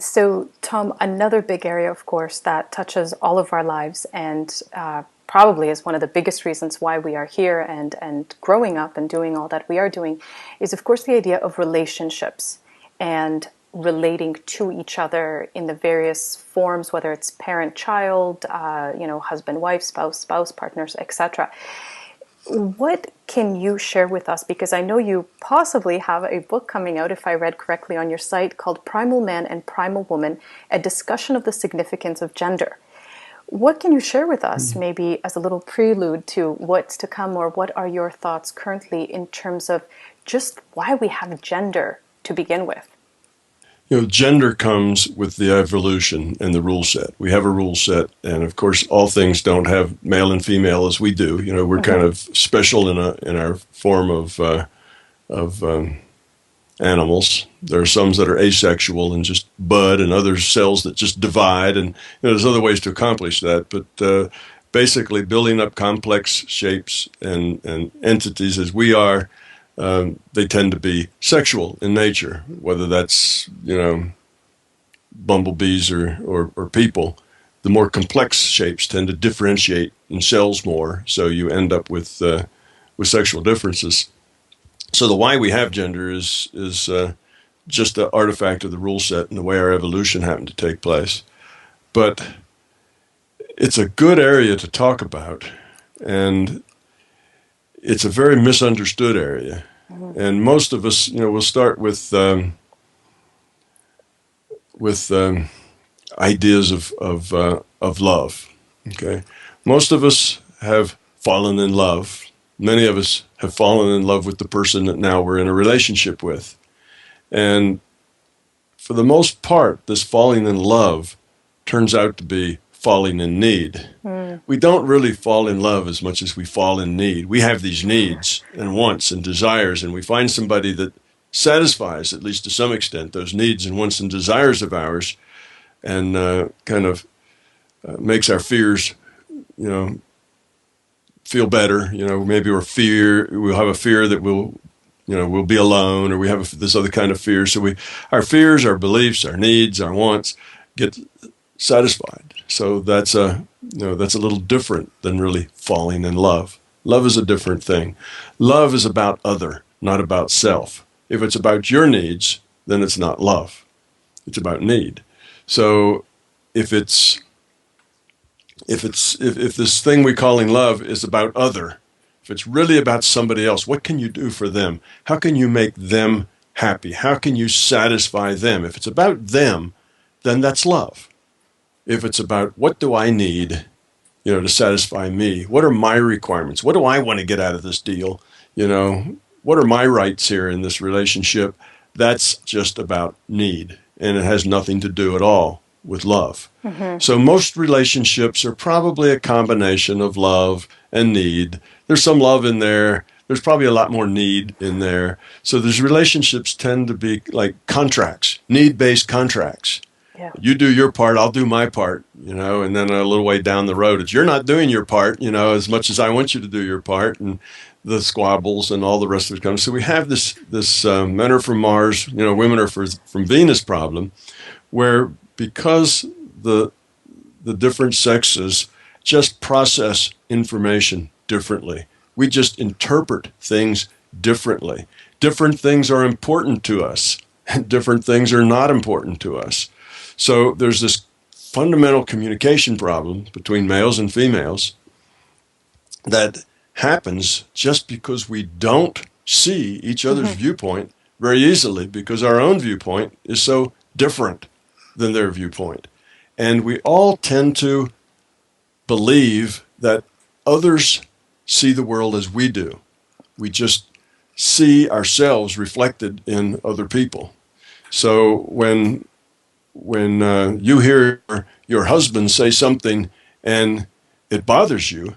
So, Tom, another big area, of course, that touches all of our lives and probably is one of the biggest reasons why we are here and growing up and doing all that we are doing is, of course, the idea of relationships and relating to each other in the various forms, whether it's parent-child, husband-wife, spouse-spouse, partners, etc. What can you share with us? Because I know you possibly have a book coming out, if I read correctly on your site, called Primal Man and Primal Woman, a discussion of the significance of gender. What can you share with us, maybe as a little prelude to what's to come, or what are your thoughts currently in terms of just why we have gender to begin with? Gender comes with the evolution and the rule set. We have a rule set, and of course, all things don't have male and female as we do. We're kind of special in our form of animals. There are some that are asexual and just bud, and other cells that just divide. And there's other ways to accomplish that. But basically, building up complex shapes and entities as we are. They tend to be sexual in nature, whether that's, bumblebees or people. The more complex shapes tend to differentiate in cells more, so you end up with sexual differences. So the why we have gender is just an artifact of the rule set and the way our evolution happened to take place. But it's a good area to talk about, and it's a very misunderstood area. And most of us, we'll start with ideas of love. Okay, most of us have fallen in love. Many of us have fallen in love with the person that now we're in a relationship with. And for the most part, this falling in love turns out to be falling in need. We don't really fall in love as much as we fall in need. We have these needs and wants and desires, and we find somebody that satisfies, at least to some extent, those needs and wants and desires of ours, and makes our fears, feel better. Maybe we'll have a fear that we'll be alone, or we have this other kind of fear. So our fears, our beliefs, our needs, our wants get satisfied. So that's a little different than really falling in love. Love is a different thing. Love is about other, not about self. If it's about your needs, then it's not love. It's about need. So if this thing we're calling love is about other, if it's really about somebody else, what can you do for them? How can you make them happy? How can you satisfy them? If it's about them, then that's love. If it's about what do I need, to satisfy me? What are my requirements? What do I want to get out of this deal? What are my rights here in this relationship? That's just about need, and it has nothing to do at all with love. So most relationships are probably a combination of love and need. There's some love in there. There's probably a lot more need in there. So these relationships tend to be like contracts, need-based contracts. Yeah. You do your part, I'll do my part, and then a little way down the road, it's you're not doing your part, as much as I want you to do your part, and the squabbles and all the rest of it comes. So we have this men are from Mars, women are from Venus problem, where because the different sexes just process information differently. We just interpret things differently. Different things are important to us, and different things are not important to us. So there's this fundamental communication problem between males and females that happens just because we don't see each other's viewpoint very easily, because our own viewpoint is so different than their viewpoint. And we all tend to believe that others see the world as we do. We just see ourselves reflected in other people. So when you hear your husband say something and it bothers you,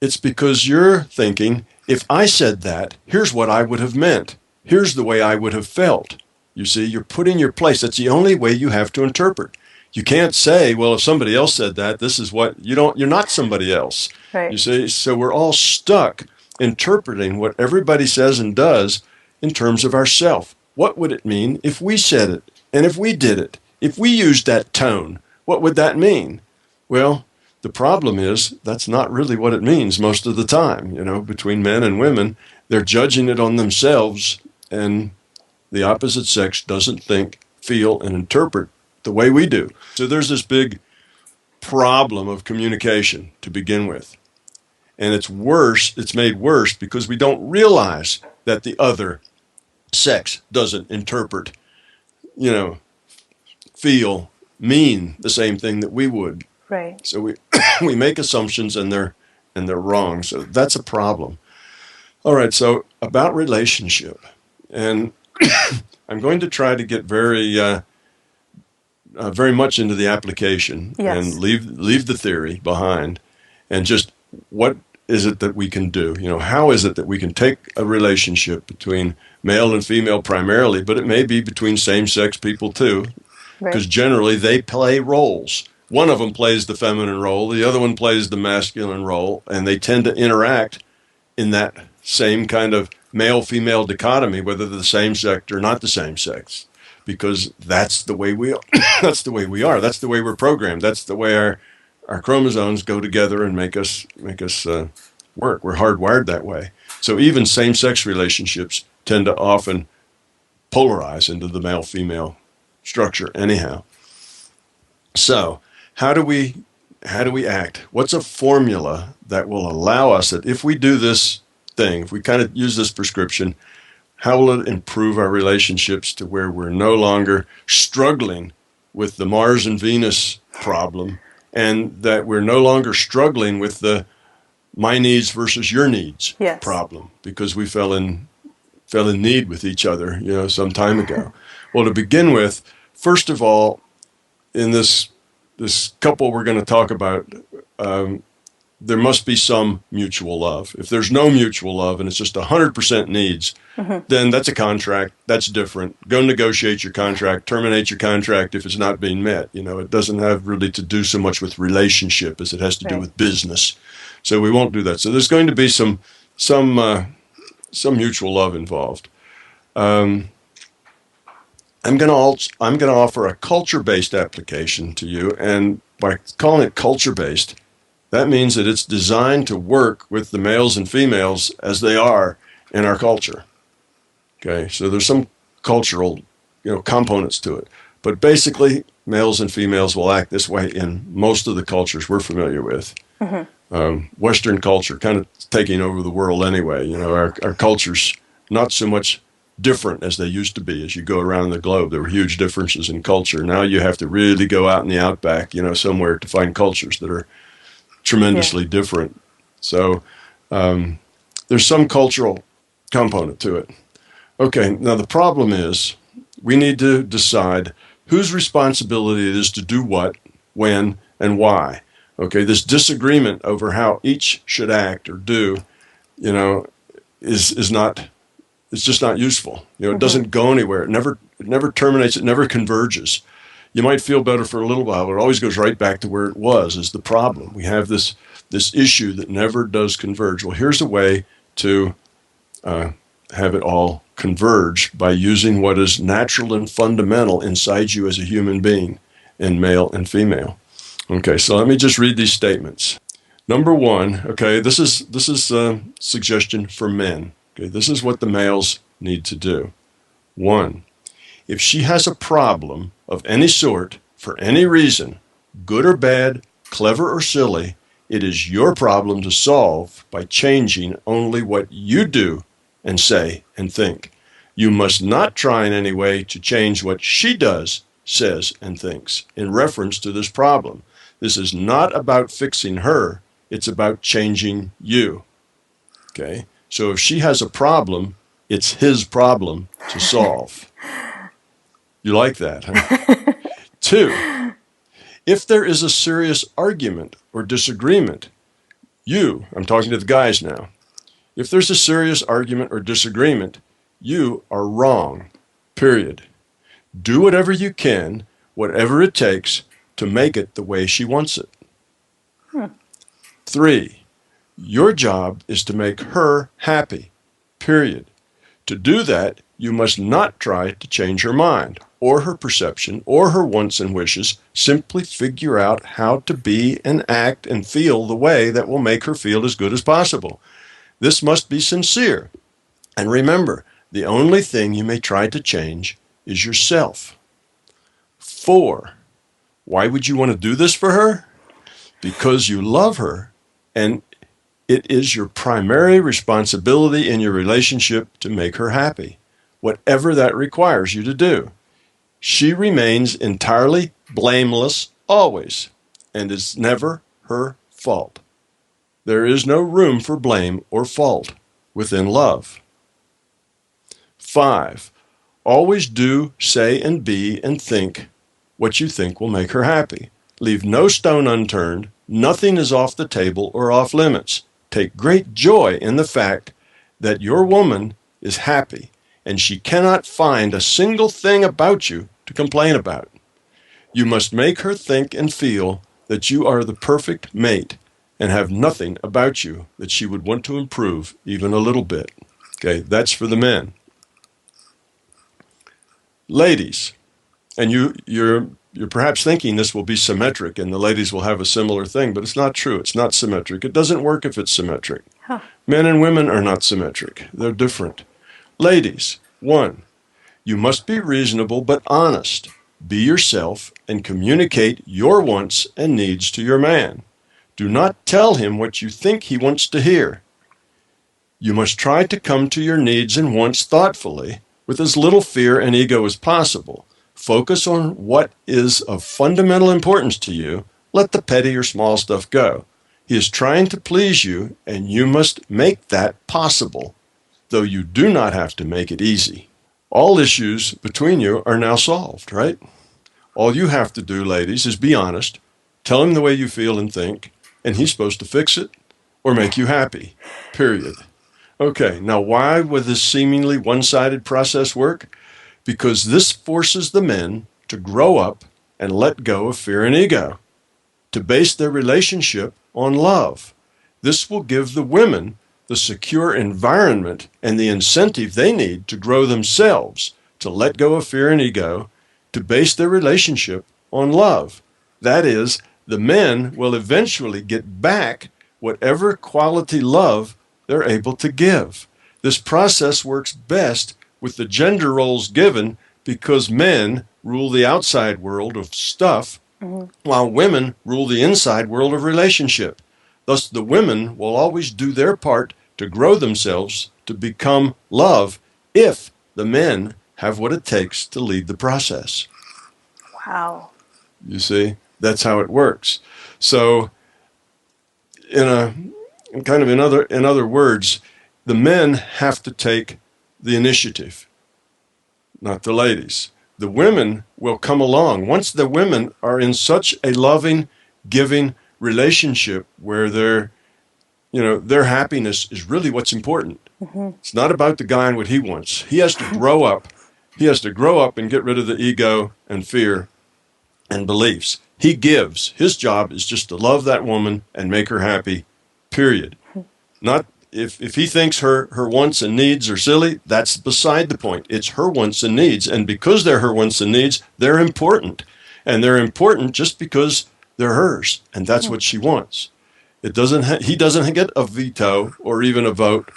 it's because you're thinking, if I said that, here's what I would have meant. Here's the way I would have felt. You see, you're put in your place. That's the only way you have to interpret. You can't say, well, if somebody else said that, this is what, you're not somebody else. Right. You see, so we're all stuck interpreting what everybody says and does in terms of ourself. What would it mean if we said it? And if we did it? If we used that tone, what would that mean? Well, the problem is that's not really what it means most of the time. Between men and women, they're judging it on themselves, and the opposite sex doesn't think, feel, and interpret the way we do. So there's this big problem of communication to begin with. And it's made worse because we don't realize that the other sex doesn't interpret, feel, mean the same thing that we would. Right. So we make assumptions and they're wrong. So that's a problem. All right, so about relationship. And I'm going to try to get very much into the application. Yes. And leave the theory behind, and just what is it that we can do? How is it that we can take a relationship between male and female primarily, but it may be between same-sex people too, because generally they play roles. One of them plays the feminine role, the other one plays the masculine role, and they tend to interact in that same kind of male-female dichotomy, whether they're the same sex or not the same sex, because that's the way we are. That's the way we are. That's the way we're programmed. That's the way our chromosomes go together and make us work. We're hardwired that way. So even same-sex relationships tend to often polarize into the male-female structure anyhow. So how do we act? What's a formula that will allow us that if we do this thing, if we kind of use this prescription, how will it improve our relationships to where we're no longer struggling with the Mars and Venus problem, and that we're no longer struggling with the my needs versus your needs problem, because we fell in need with each other, some time ago. Well, to begin with, first of all, in this couple we're going to talk about, there must be some mutual love. If there's no mutual love and it's just 100% needs, then that's a contract. That's different. Go negotiate your contract, terminate your contract if it's not being met. It doesn't have really to do so much with relationship as it has to do with business. So we won't do that. So there's going to be some mutual love involved. I'm going to offer a culture-based application to you, and by calling it culture-based, that means that it's designed to work with the males and females as they are in our culture. Okay, so there's some cultural, components to it, but basically, males and females will act this way in most of the cultures we're familiar with. Western culture kind of taking over the world anyway. Our culture's not so much different as they used to be. As you go around the globe, there were huge differences in culture. Now you have to really go out in the outback, somewhere to find cultures that are tremendously different. So there's some cultural component to it. Okay, now the problem is we need to decide whose responsibility it is to do what, when, and why. Okay, this disagreement over how each should act or do, is just not useful. It doesn't go anywhere. It never terminates. It never converges. You might feel better for a little while, but it always goes right back to where it was, is the problem. We have this issue that never does converge. Well, here's a way to have it all converge by using what is natural and fundamental inside you as a human being, in male and female. Okay, so let me just read these statements. Number one, okay, this is a suggestion for men. Okay, this is what the males need to do. 1, if she has a problem of any sort, for any reason, good or bad, clever or silly, it is your problem to solve by changing only what you do and say and think. You must not try in any way to change what she does, says, and thinks in reference to this problem. This is not about fixing her. It's about changing you. Okay? So if she has a problem, it's his problem to solve. You like that, huh? 2, if there is a serious argument or disagreement, I'm talking to the guys now. If there's a serious argument or disagreement, you are wrong, period. Do whatever you can, whatever it takes, to make it the way she wants it. 3, your job is to make her happy, period. To do that, you must not try to change her mind or her perception or her wants and wishes. Simply figure out how to be and act and feel the way that will make her feel as good as possible. This must be sincere. And remember, the only thing you may try to change is yourself. 4, why would you want to do this for her? Because you love her, and it is your primary responsibility in your relationship to make her happy, whatever that requires you to do. She remains entirely blameless always, and it's never her fault. There is no room for blame or fault within love. 5, always do, say, and be and think what you think will make her happy. Leave no stone unturned. Nothing is off the table or off limits. Take great joy in the fact that your woman is happy and she cannot find a single thing about you to complain about. You must make her think and feel that you are the perfect mate and have nothing about you that she would want to improve even a little bit. Okay, that's for the men. Ladies, and you're perhaps thinking this will be symmetric and the ladies will have a similar thing, but it's not true. It's not symmetric. It doesn't work if it's symmetric. Men and women are not symmetric. They're different. Ladies, 1, you must be reasonable but honest. Be yourself and communicate your wants and needs to your man. Do not tell him what you think he wants to hear. You must try to come to your needs and wants thoughtfully, with as little fear and ego as possible. Focus on what is of fundamental importance to you. Let the petty or small stuff go. He is trying to please you, and you must make that possible, though you do not have to make it easy. All issues between you are now solved, right? All you have to do, ladies, is be honest, tell him the way you feel and think, and he's supposed to fix it or make you happy, period. Okay, now why would this seemingly one-sided process work? Because this forces the men to grow up and let go of fear and ego, to base their relationship on love. This will give the women the secure environment and the incentive they need to grow themselves, to let go of fear and ego, to base their relationship on love. That is, the men will eventually get back whatever quality love they're able to give. This process works best with the gender roles given because men rule the outside world of stuff, while women rule the inside world of relationship. Thus, the women will always do their part to grow themselves to become love if the men have what it takes to lead the process. Wow. You see, that's how it works. So, in other words, the men have to take the initiative, not the ladies. The women will come along. Once the women are in such a loving, giving relationship where their happiness is really what's important. It's not about the guy and what he wants. He has to grow up. He has to grow up and get rid of the ego and fear and beliefs. He gives. His job is just to love that woman and make her happy, period. Not if he thinks her wants and needs are silly, that's beside the point. It's her wants and needs, and because they're her wants and needs, they're important. And they're important just because they're hers, and that's what she wants. He doesn't get a veto or even a vote.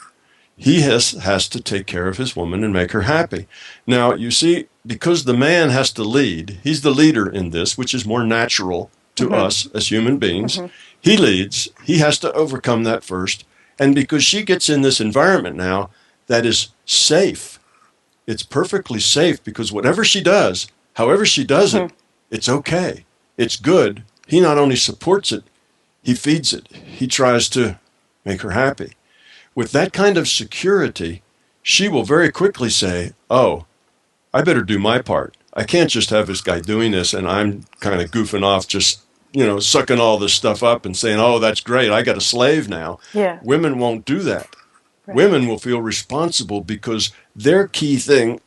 He has to take care of his woman and make her happy. Now, you see, because the man has to lead, he's the leader in this, which is more natural to us as human beings. He leads. He has to overcome that first. And because she gets in this environment now that is safe, it's perfectly safe because whatever she does, however she does it, it's okay. It's good. He not only supports it, he feeds it. He tries to make her happy. With that kind of security, she will very quickly say, oh, I better do my part. I can't just have this guy doing this and I'm kind of goofing off just sucking all this stuff up and saying, oh, that's great, I got a slave now. Yeah. Women won't do that. Right. Women will feel responsible because their key thing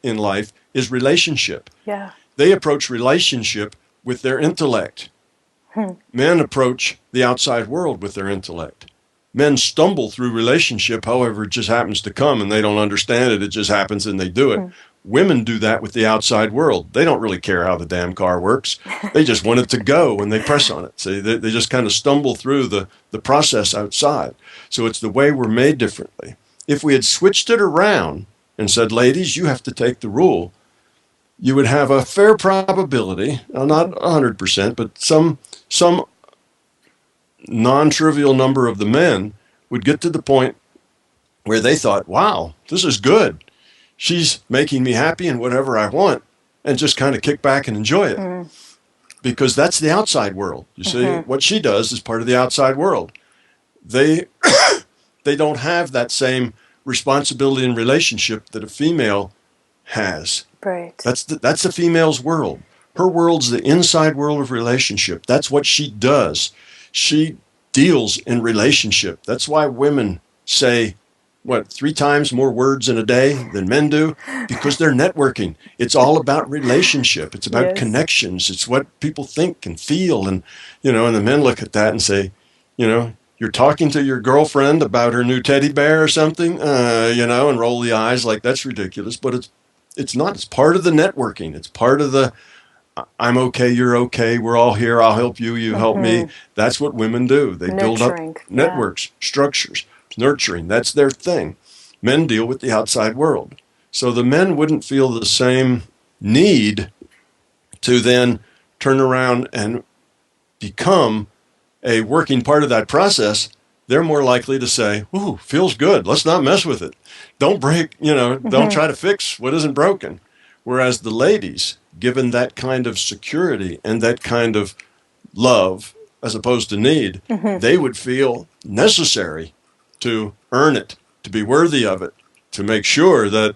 in life is relationship. Yeah. They approach relationship with their intellect. Men approach the outside world with their intellect. Men stumble through relationship, however, it just happens to come, and they don't understand it. It just happens and they do it. Women do that with the outside world. They don't really care how the damn car works. They just want it to go when they press on it. See, they just kind of stumble through the process outside. So it's the way we're made differently. If we had switched it around and said, ladies, you have to take the rule, you would have a fair probability, not 100%, but some non-trivial number of the men would get to the point where they thought, wow, this is good. She's making me happy in whatever I want, and just kind of kick back and enjoy it. Because that's the outside world. You see, what she does is part of the outside world. They don't have that same responsibility in relationship that a female has. Right. That's the female's world. Her world's the inside world of relationship. That's what she does. She deals in relationship. That's why women say, 3 times more words in a day than men do? Because they're networking. It's all about relationship. It's about connections. It's what people think and feel. And, and the men look at that and say, you're talking to your girlfriend about her new teddy bear or something, and roll the eyes like that's ridiculous. But it's not. It's part of the networking. It's part of the, I'm okay, you're okay, we're all here, I'll help you, you help me. That's what women do. They build up networks, structures, nurturing. That's their thing. Men deal with the outside world. So the men wouldn't feel the same need to then turn around and become a working part of that process. They're more likely to say, ooh, feels good, let's not mess with it. Don't break, don't try to fix what isn't broken. Whereas the ladies, given that kind of security and that kind of love, as opposed to need, they would feel necessary to earn it, to be worthy of it, to make sure that,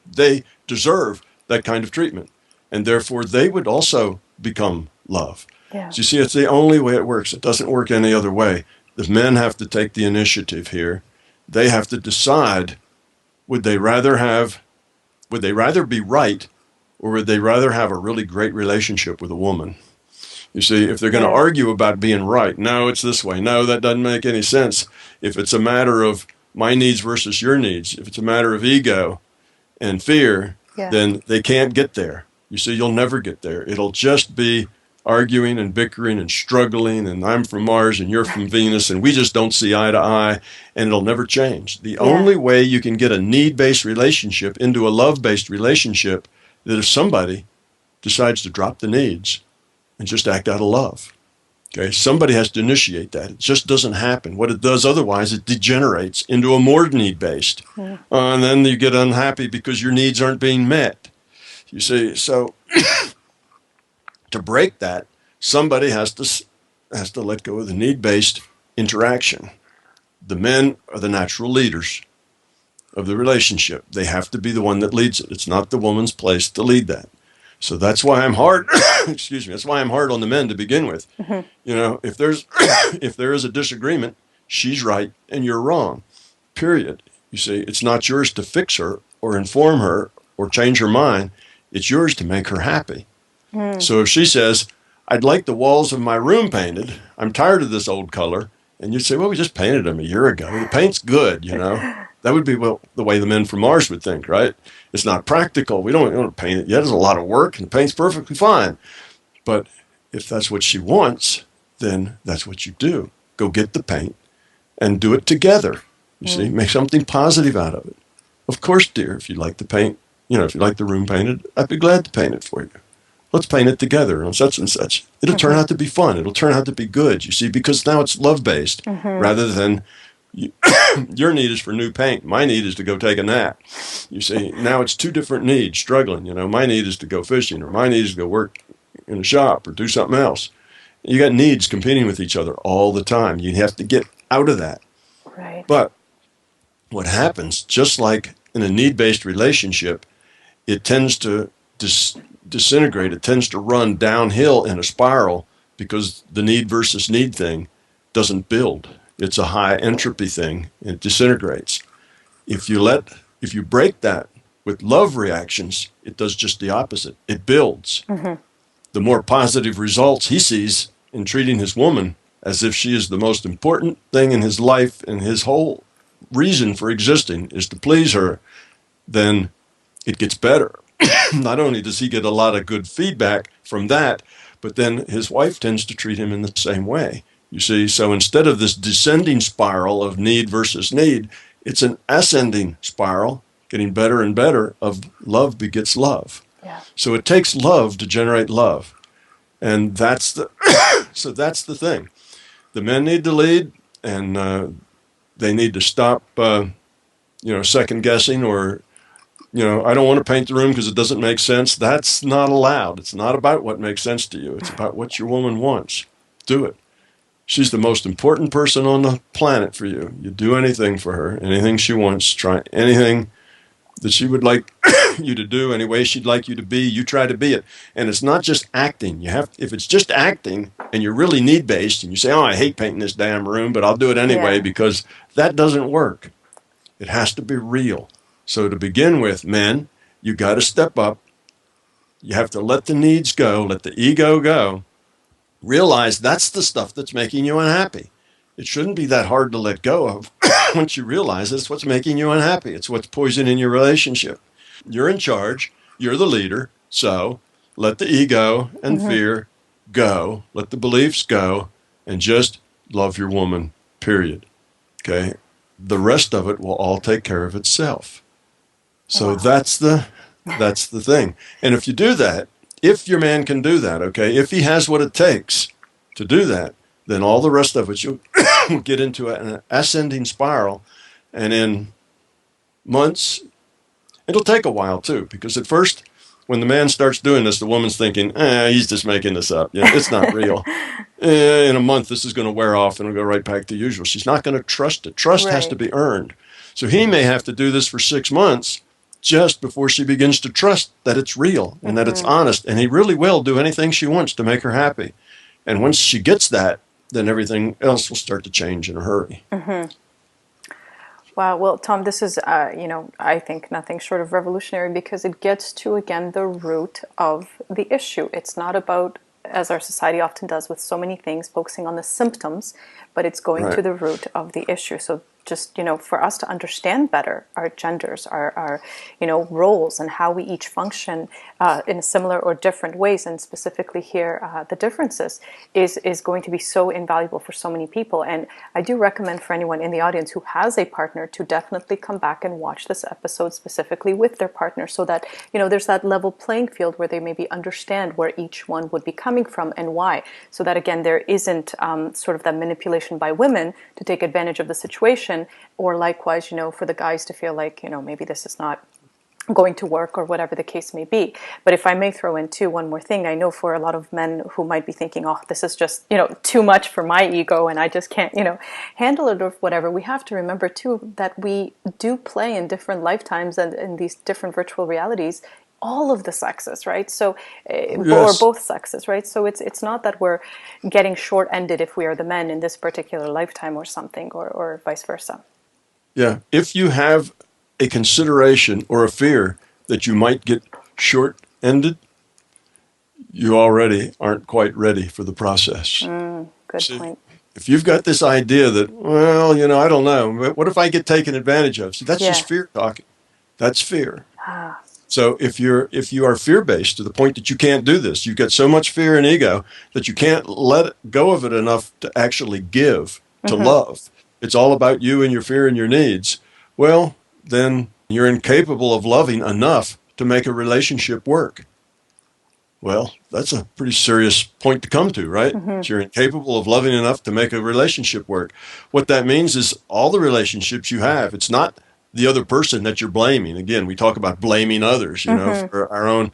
they deserve that kind of treatment. And therefore, they would also become love. Yeah. So you see, it's the only way it works. It doesn't work any other way. The men have to take the initiative here. They have to decide, would they rather be right, or would they rather have a really great relationship with a woman? You see, if they're going to argue about being right, no, it's this way. No, that doesn't make any sense. If it's a matter of my needs versus your needs, if it's a matter of ego and fear, then they can't get there. You see, you'll never get there. It'll just be arguing and bickering and struggling, and I'm from Mars and you're from Venus, and we just don't see eye to eye, and it'll never change. The only way you can get a need-based relationship into a love-based relationship is if somebody decides to drop the needs and just act out of love. Okay, somebody has to initiate that. It just doesn't happen. What it does otherwise, it degenerates into a more need-based. And then you get unhappy because your needs aren't being met. You see, so to break that, somebody has to let go of the need-based interaction. The men are the natural leaders of the relationship. They have to be the one that leads it. It's not the woman's place to lead that. So that's why I'm hard. Excuse me. That's why I'm hard on the men to begin with. If there is a disagreement, she's right and you're wrong. Period. You see, it's not yours to fix her or inform her or change her mind. It's yours to make her happy. So if she says, I'd like the walls of my room painted, I'm tired of this old color, and you'd say, well, we just painted them a year ago. The paint's good, That would be the way the men from Mars would think, right? It's not practical. We don't want to paint it yet. There's a lot of work, and the paint's perfectly fine. But if that's what she wants, then that's what you do. Go get the paint and do it together. You see, make something positive out of it. Of course, dear, if you like the paint, if you like the room painted, I'd be glad to paint it for you. Let's paint it together on such and such. It'll turn out to be fun. It'll turn out to be good, you see, because now it's love-based rather than your need is for new paint. My need is to go take a nap. You see, now it's two different needs struggling. My need is to go fishing, or my need is to go work in a shop or do something else. You got needs competing with each other all the time. You have to get out of that. Right. But what happens, just like in a need-based relationship, it tends to disintegrate. It tends to run downhill in a spiral because the need versus need thing doesn't build. It's a high entropy thing. It disintegrates. If you break that with love reactions, it does just the opposite. It builds. The more positive results he sees in treating his woman as if she is the most important thing in his life, and his whole reason for existing is to please her, then it gets better. Not only does he get a lot of good feedback from that, but then his wife tends to treat him in the same way. You see, so instead of this descending spiral of need versus need, it's an ascending spiral, getting better and better, of love begets love. Yeah. So it takes love to generate love. And that's the so that's the thing. The men need to lead, and they need to stop second guessing, or I don't want to paint the room because it doesn't make sense. That's not allowed. It's not about what makes sense to you. It's about what your woman wants. Do it. She's the most important person on the planet for you. You do anything for her, anything she wants, try anything that she would like you to do, any way she'd like you to be, you try to be it. And it's not just acting. If it's just acting and you're really need-based and you say, oh, I hate painting this damn room, but I'll do it anyway, because that doesn't work. It has to be real. So to begin with, men, you got to step up. You have to let the needs go, let the ego go. Realize that's the stuff that's making you unhappy. It shouldn't be that hard to let go of. Once you realize it's what's making you unhappy. It's what's poisoning your relationship. You're in charge. You're the leader. So let the ego and fear go. Let the beliefs go, and just love your woman, period. Okay? The rest of it will all take care of itself. So that's the thing. And if you do that, if your man can do that, okay, if he has what it takes to do that, then all the rest of it, you'll get into an ascending spiral. And in months, it'll take a while too, because at first, when the man starts doing this, the woman's thinking, he's just making this up. It's not real. In a month, this is going to wear off and it'll go right back to usual. She's not going to trust it. Trust has to be earned. So he may have to do this for 6 months just before she begins to trust that it's real and that it's honest. And he really will do anything she wants to make her happy. And once she gets that, then everything else will start to change in a hurry. Wow. Well, Tom, this is, I think nothing short of revolutionary, because it gets to, again, the root of the issue. It's not about, as our society often does with so many things, focusing on the symptoms, but it's going to the root of the issue. So just, for us to understand better our genders, our roles, and how we each function in similar or different ways, and specifically here, the differences, is going to be so invaluable for so many people. And I do recommend for anyone in the audience who has a partner to definitely come back and watch this episode specifically with their partner, so that, there's that level playing field where they maybe understand where each one would be coming from and why, so that, again, there isn't sort of that manipulation by women to take advantage of the situation, or likewise, for the guys to feel like, maybe this is not going to work, or whatever the case may be. But if I may throw in too one more thing, I know for a lot of men who might be thinking, oh, this is just, too much for my ego and I just can't, handle it or whatever, we have to remember too that we do play in different lifetimes and in these different virtual realities all of the sexes, right? So, or both sexes, right? So it's not that we're getting short-ended if we are the men in this particular lifetime or something, or vice versa. Yeah. If you have a consideration or a fear that you might get short-ended, you already aren't quite ready for the process. Good point. If you've got this idea that, well, I don't know, what if I get taken advantage of? See, that's just fear talking. That's fear. So if you are fear-based to the point that you can't do this, you've got so much fear and ego that you can't let go of it enough to actually give, to love. It's all about you and your fear and your needs. Well, then you're incapable of loving enough to make a relationship work. Well, that's a pretty serious point to come to, right? So you're incapable of loving enough to make a relationship work. What that means is all the relationships you have, it's not the other person that you're blaming. Again, we talk about blaming others, for our own,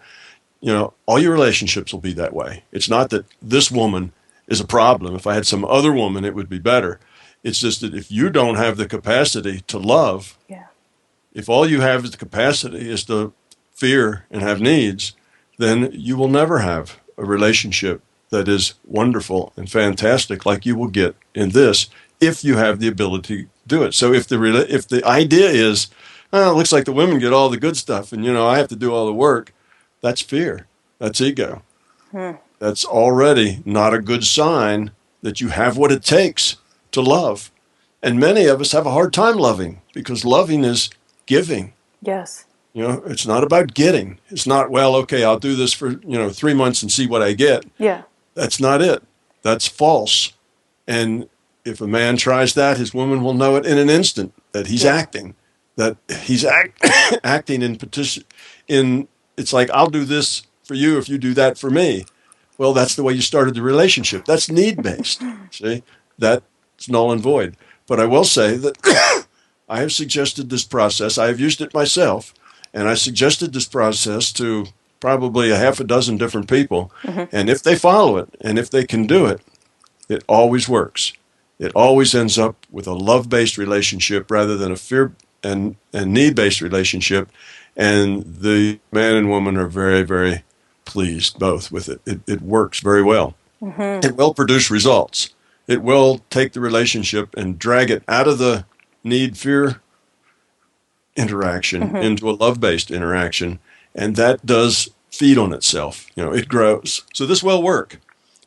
all your relationships will be that way. It's not that this woman is a problem. If I had some other woman, it would be better. It's just that if you don't have the capacity to love, if all you have is the capacity is to fear and have needs, then you will never have a relationship that is wonderful and fantastic like you will get in this, if you have the ability to do it. So if the idea is, it looks like the women get all the good stuff and, I have to do all the work, that's fear. That's ego. That's already not a good sign that you have what it takes to love. And many of us have a hard time loving because loving is giving. Yes. You know, it's not about getting. It's not, well, okay, I'll do this for, 3 months and see what I get. Yeah. That's not it. That's false. And if a man tries that, his woman will know it in an instant that he's acting, that he's acting in petition. It's like, I'll do this for you if you do that for me. Well, that's the way you started the relationship. That's need-based. See, that's null and void. But I will say that I have suggested this process. I have used it myself, and I suggested this process to probably a half a dozen different people. Mm-hmm. And if they follow it, and if they can do it, it always works. It always ends up with a love-based relationship rather than a fear and need-based relationship. And the man and woman are very, very pleased both with it. It works very well. Mm-hmm. It will produce results. It will take the relationship and drag it out of the need-fear interaction into a love-based interaction. And that does feed on itself. It grows. So this will work.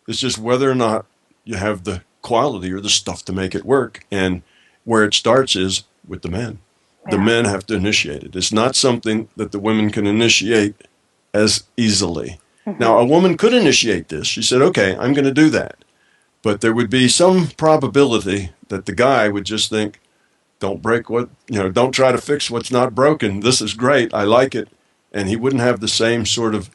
It's just whether or not you have the quality or the stuff to make it work. And where it starts is with the men. Yeah. The men have to initiate it. It's not something that the women can initiate as easily. Mm-hmm. Now, a woman could initiate this. She said, okay, I'm going to do that. But there would be some probability that the guy would just think, don't try to fix what's not broken. This is great. I like it. And he wouldn't have the same sort of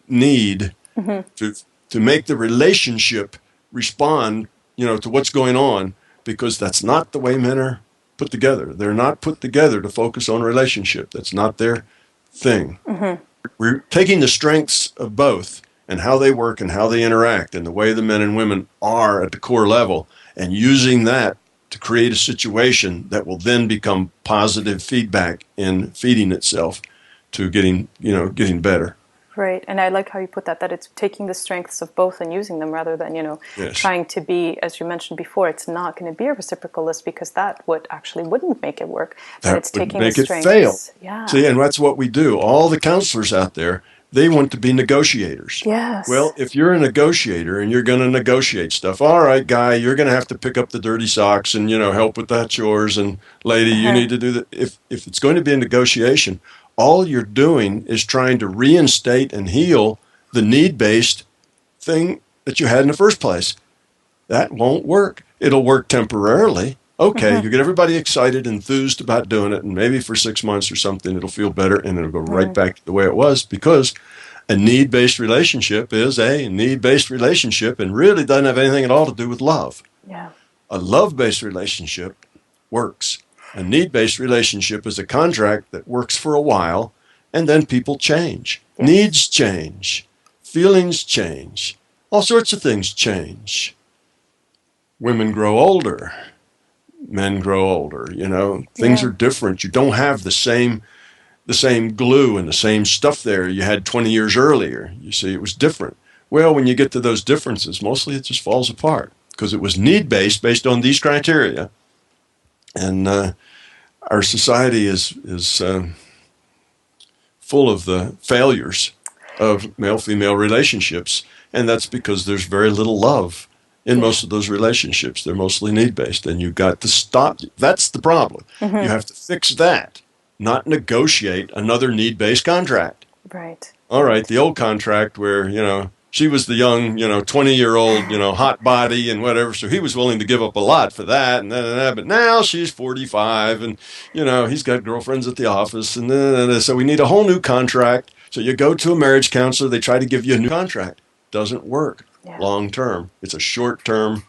need to make the relationship respond, to what's going on, because that's not the way men are put together. They're not put together to focus on relationship. That's not their thing. Mm-hmm. We're taking the strengths of both and how they work and how they interact and the way the men and women are at the core level and using that to create a situation that will then become positive feedback in feeding itself to getting better. Right. And I like how you put that it's taking the strengths of both and using them rather than, trying to be, as you mentioned before, it's not going to be a reciprocal list because that wouldn't make it work. But That it's would taking make the it strengths. fail. Yeah. See, and that's what we do. All the counselors out there, they want to be negotiators. Yes. Well, if you're a negotiator and you're going to negotiate stuff, all right, guy, you're going to have to pick up the dirty socks and, help with that chores. And lady, you need to do that. If it's going to be a negotiation, all you're doing is trying to reinstate and heal the need-based thing that you had in the first place. That won't work. It'll work temporarily. Okay, you get everybody excited, enthused about doing it, and maybe for 6 months or something, it'll feel better, and it'll go right back to the way it was, because a need-based relationship is a need-based relationship and really doesn't have anything at all to do with love. Yeah. A love-based relationship works. A need-based relationship is a contract that works for a while, and then people change. Yes. Needs change. Feelings change. All sorts of things change. Women grow older. Men grow older. Things are different. You don't have the same glue and the same stuff there you had 20 years earlier. You see, it was different. Well, when you get to those differences, mostly it just falls apart because it was need-based based on these criteria. And our society is full of the failures of male-female relationships, and that's because there's very little love in most of those relationships. They're mostly need-based, and you've got to stop. That's the problem. Mm-hmm. You have to fix that, not negotiate another need-based contract. Right. All right, the old contract where, she was the young, 20-year-old, hot body and whatever, so he was willing to give up a lot for that and that, but now she's 45 and, he's got girlfriends at the office and so we need a whole new contract. So you go to a marriage counselor, they try to give you a new contract. Doesn't work long term. It's a short term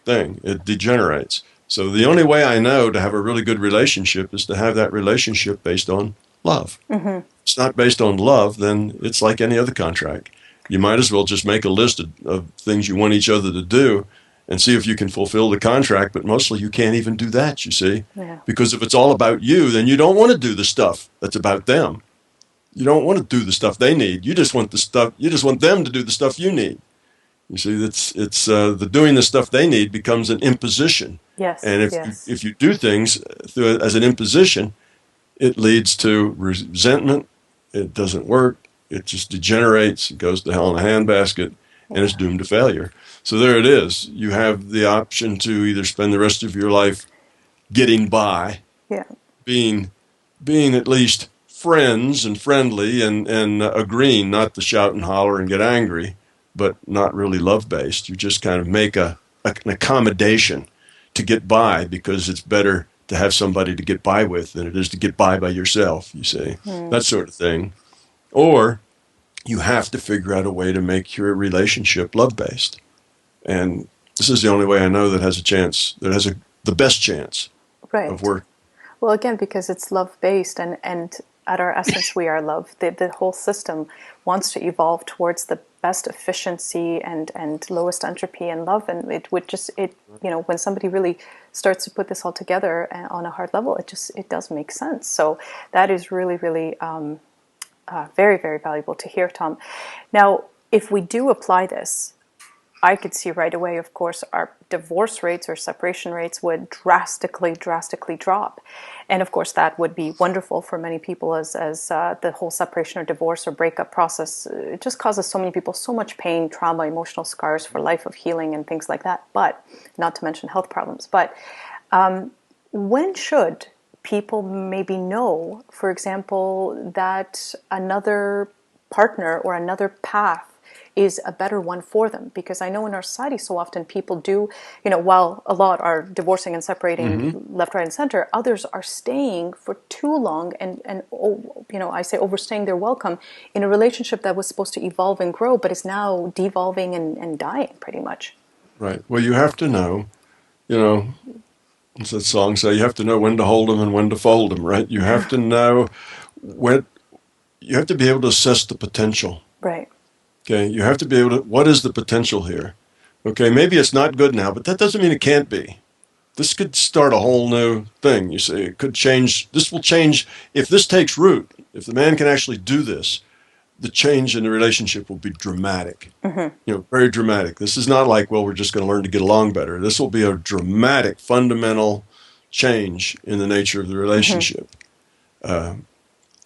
thing. It degenerates. So the only way I know to have a really good relationship is to have that relationship based on love. Mm-hmm. If it's not based on love, then it's like any other contract. You might as well just make a list of things you want each other to do and see if you can fulfill the contract, but mostly you can't even do that, you see. Yeah. Because if it's all about you, then you don't want to do the stuff that's about them. You don't want to do the stuff they need. You just want them to do the stuff you need. You see, it's the doing the stuff they need becomes an imposition. Yes. And if you do things as an imposition, it leads to resentment. It doesn't work. It just degenerates. It goes to hell in a handbasket. and it's doomed to failure. So there it is. You have the option to either spend the rest of your life getting by, Yeah. being at least friends and friendly and agreeing not to shout and holler and get angry, but not really love-based. You just kind of make an accommodation to get by because it's better to have somebody to get by with than it is to get by yourself, you see, that sort of thing. Or you have to figure out a way to make your relationship love-based. And this is the only way I know that has a chance, that has the best chance of work. Well, again, because it's love-based and at our essence we are love. The whole system wants to evolve towards the best efficiency and lowest entropy and love. And it would just, when somebody really starts to put this all together on a hard level, it does make sense. So that is really, really very, very valuable to hear, Tom. Now, if we do apply this, I could see right away, of course, our divorce rates or separation rates would drastically drop. And of course, that would be wonderful for many people as the whole separation or divorce or breakup process, it just causes so many people so much pain, trauma, emotional scars for life of healing and things like that, but not to mention health problems. But when should people maybe know, for example, that another partner or another path is a better one for them? Because I know in our society so often people do, while a lot are divorcing and separating left, right, and center, others are staying for too long and I say overstaying their welcome in a relationship that was supposed to evolve and grow, but is now devolving and dying pretty much. Right. Well, you have to know, what's that song say? You have to know when to hold them and when to fold them, right? You have to know you have to be able to assess the potential. Right. Okay, you have to be able to, what is the potential here? Okay, maybe it's not good now, but that doesn't mean it can't be. This could start a whole new thing, you see. It could change, this will change, if this takes root, if the man can actually do this, the change in the relationship will be dramatic. Very dramatic. This is not like, well, we're just going to learn to get along better. This will be a dramatic, fundamental change in the nature of the relationship.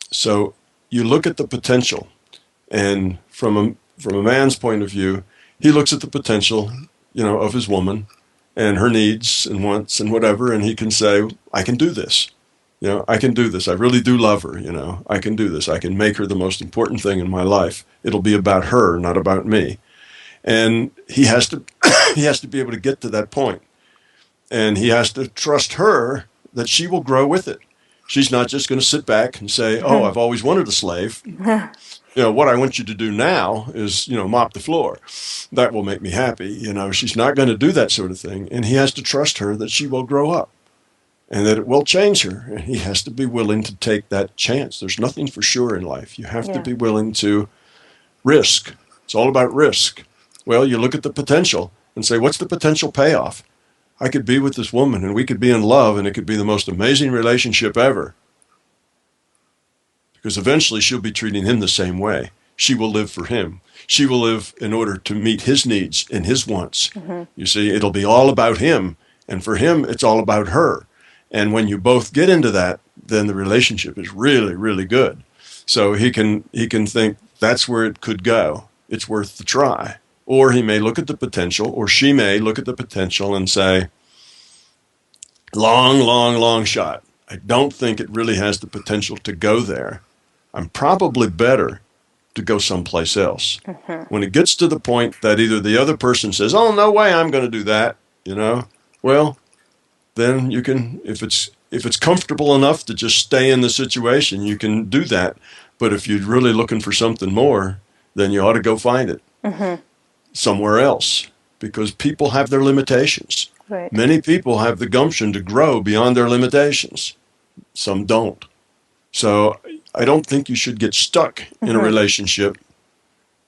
So you look at the potential, and from a man's point of view, he looks at the potential, of his woman and her needs and wants and whatever, and he can say, I can do this. I can do this. I really do love her, I can do this. I can make her the most important thing in my life. It'll be about her, not about me. And he has to he has to be able to get to that point. And he has to trust her that she will grow with it. She's not just going to sit back and say, oh, I've always wanted a slave. What I want you to do now is, mop the floor. That will make me happy. She's not going to do that sort of thing. And he has to trust her that she will grow up and that it will change her. And he has to be willing to take that chance. There's nothing for sure in life. You have to be willing to risk. It's all about risk. Well, you look at the potential and say, what's the potential payoff? I could be with this woman and we could be in love and it could be the most amazing relationship ever. Because eventually she'll be treating him the same way. She will live for him. She will live in order to meet his needs and his wants. You see, it'll be all about him. And for him, it's all about her. And when you both get into that, then the relationship is really, really good. So he can think that's where it could go. It's worth the try. Or he may look at the potential, or she may look at the potential and say, long shot. I don't think it really has the potential to go there. I'm probably better to go someplace else. When it gets to the point that either the other person says, oh, no way I'm going to do that, well, then you can, if it's comfortable enough to just stay in the situation, you can do that. But if you're really looking for something more, then you ought to go find it somewhere else, because people have their limitations. Right. Many people have the gumption to grow beyond their limitations. Some don't. So I don't think you should get stuck in a relationship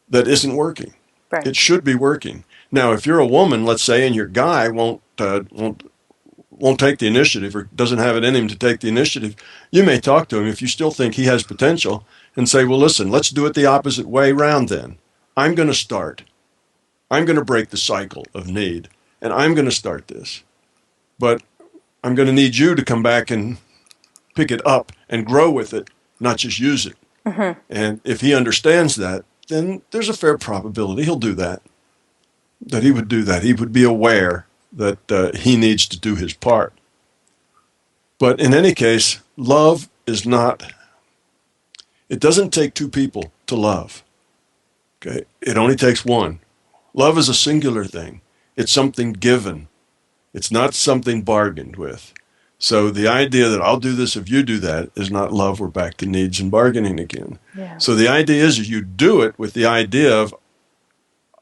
that isn't working. Right. It should be working. Now, if you're a woman, let's say, and your guy won't take the initiative or doesn't have it in him to take the initiative, you may talk to him if you still think he has potential and say, well, listen, let's do it the opposite way round then. I'm going to start. I'm going to break the cycle of need, and I'm going to start this. But I'm going to need you to come back and pick it up and grow with it, not just use it. And if he understands that, then there's a fair probability he'll do that. that he would do that. He would be aware that he needs to do his part. But in any case, love is not, it doesn't take two people to love. Okay? It only takes one. Love is a singular thing. It's something given. It's not something bargained with. So the idea that I'll do this if you do that is not love. We're back to needs and bargaining again. Yeah. So the idea is you do it with the idea of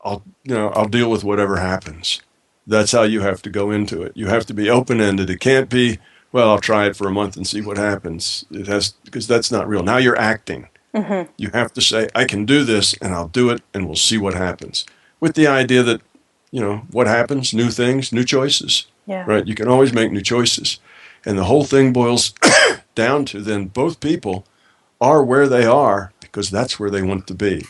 I'll deal with whatever happens. That's how you have to go into it. You have to be open-ended. It can't be, well, I'll try it for a month and see what happens. It has, because that's not real. Now you're acting. Mm-hmm. You have to say, I can do this and I'll do it and we'll see what happens. With the idea that, what happens, new things, new choices. Yeah. Right? You can always make new choices. And the whole thing boils down to then both people are where they are because that's where they want to be.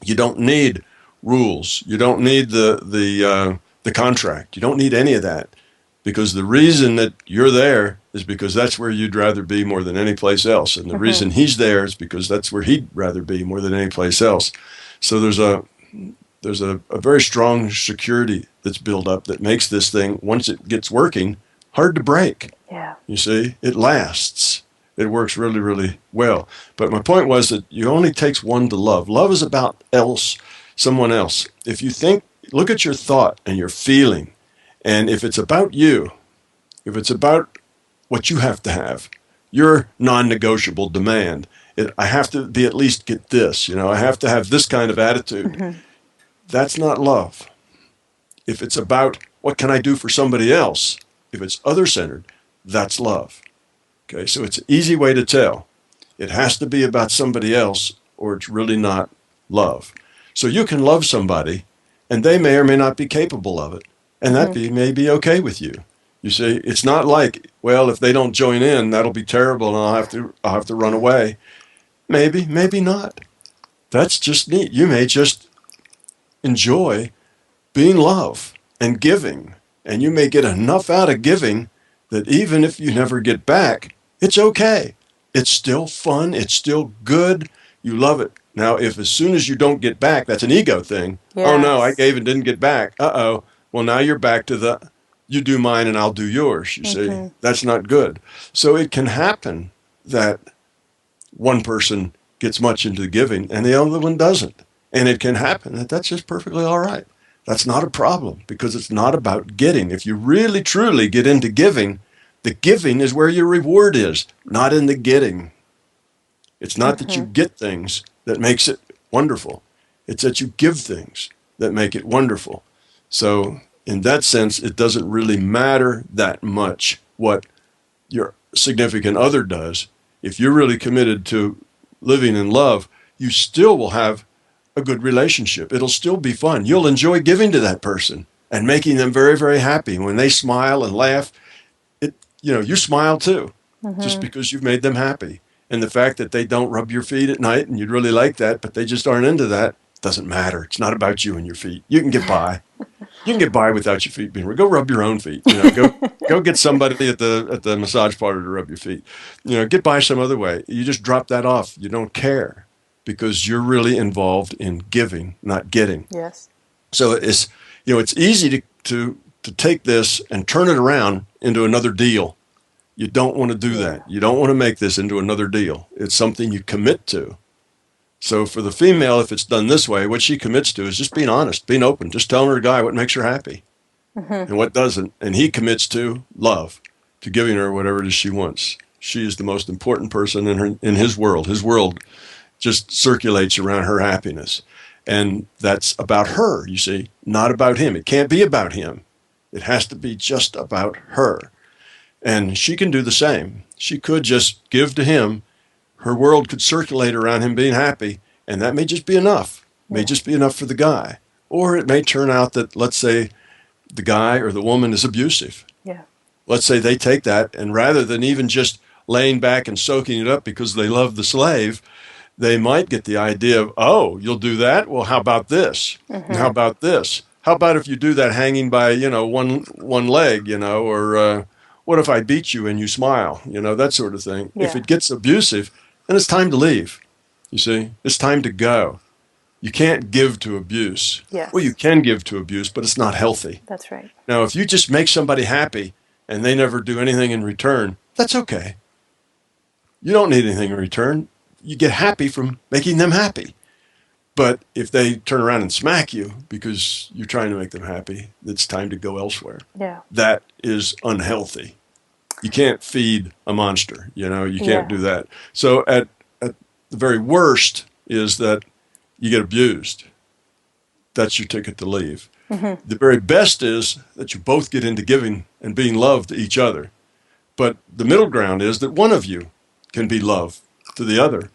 You don't need rules. You don't need the contract. You don't need any of that, because the reason that you're there is because that's where you'd rather be more than any place else, and the reason he's there is because that's where he'd rather be more than any place else. So there's a very strong security that's built up that makes this thing, once it gets working, hard to break. Yeah. You see, it lasts. It works really, really well. But my point was that it only takes one to love. Love is about someone else. If you look at your thought and your feeling, and if it's about you, if it's about what you have to have, your non-negotiable demand, I have to be at least get this, I have to have this kind of attitude. Mm-hmm. That's not love. If it's about what can I do for somebody else, if it's other-centered, that's love. Okay, so it's an easy way to tell. It has to be about somebody else or it's really not love. So you can love somebody and they may or may not be capable of it. And that may be okay with you. You see, it's not like, well, if they don't join in, that'll be terrible and I'll have to run away. Maybe, maybe not. That's just neat. You may just enjoy being love and giving. And you may get enough out of giving that even if you never get back, it's okay. It's still fun. It's still good. You love it. Now, if as soon as you don't get back, that's an ego thing. Yes. Oh, no, I gave and didn't get back. Uh-oh. Well, now you're back to you do mine and I'll do yours, you see. That's not good. So it can happen that one person gets much into giving and the other one doesn't. And it can happen that that's just perfectly all right. That's not a problem because it's not about getting. If you really, truly get into giving, the giving is where your reward is, not in the getting. It's not that you get things that makes it wonderful. It's that you give things that make it wonderful. So in that sense, it doesn't really matter that much what your significant other does. If you're really committed to living in love, you still will have a good relationship. It'll still be fun. You'll enjoy giving to that person and making them very, very happy. When they smile and laugh, you smile too, just because you've made them happy. And the fact that they don't rub your feet at night, and you'd really like that, but they just aren't into that, doesn't matter. It's not about you and your feet. You can get by. You can get by without your feet being rubbed. Go rub your own feet. Go get somebody at the massage parlor to rub your feet. Get by some other way. You just drop that off. You don't care because you're really involved in giving, not getting. Yes. So it's easy to take this and turn it around into another deal. You don't want to do that. You don't want to make this into another deal. It's something you commit to. So for the female, if it's done this way, what she commits to is just being honest, being open, just telling her guy what makes her happy and what doesn't. And he commits to love, to giving her whatever it is she wants. She is the most important person in his world. His world just circulates around her happiness. And that's about her, you see, not about him. It can't be about him. It has to be just about her. And she can do the same. She could just give to him. Her world could circulate around him being happy, and that may just be enough. May just be enough for the guy. Or it may turn out that, let's say, the guy or the woman is abusive. Yeah. Let's say they take that, and rather than even just laying back and soaking it up because they love the slave, they might get the idea of, oh, you'll do that? Well, how about this? How about this? How about if you do that hanging by, one leg, or what if I beat you and you smile? That sort of thing. Yeah. If it gets abusive, then it's time to leave. You see, it's time to go. You can't give to abuse. Yes. Well, you can give to abuse, but it's not healthy. That's right. Now, if you just make somebody happy and they never do anything in return, that's okay. You don't need anything in return. You get happy from making them happy. But if they turn around and smack you because you're trying to make them happy, it's time to go elsewhere. Yeah. That is unhealthy. You can't feed a monster, you can't do that. So at the very worst is that you get abused. That's your ticket to leave. Mm-hmm. The very best is that you both get into giving and being loved to each other. But the middle ground is that one of you can be love to the other.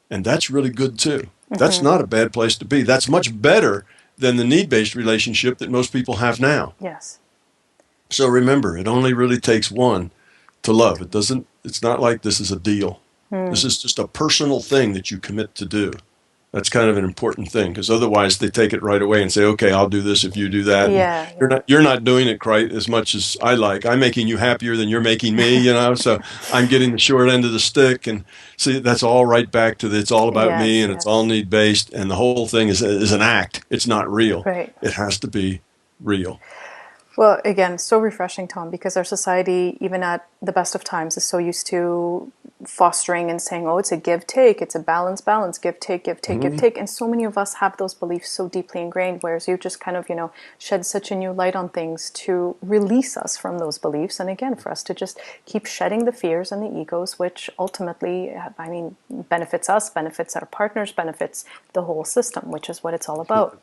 And that's really good too. Mm-hmm. That's not a bad place to be. That's much better than the need-based relationship that most people have now. Yes. So remember, it only really takes one to love. It's not like this is a deal. This is just a personal thing that you commit to do. That's kind of an important thing, because otherwise they take it right away and say, okay, I'll do this if you do that. Yeah. You're not doing it quite as much as I like. I'm making you happier than you're making me, so I'm getting the short end of the stick. And see, that's all right back to it's all about me, and it's all need-based, and the whole thing is an act. It's not real. Right. It has to be real. Well, again, so refreshing, Tom, because our society, even at the best of times, is so used to fostering and saying, oh, it's a give-take, it's a balance, give-take, give-take, give-take. And so many of us have those beliefs so deeply ingrained, whereas you just kind of, shed such a new light on things to release us from those beliefs. And again, for us to just keep shedding the fears and the egos, which ultimately, benefits us, benefits our partners, benefits the whole system, which is what it's all about.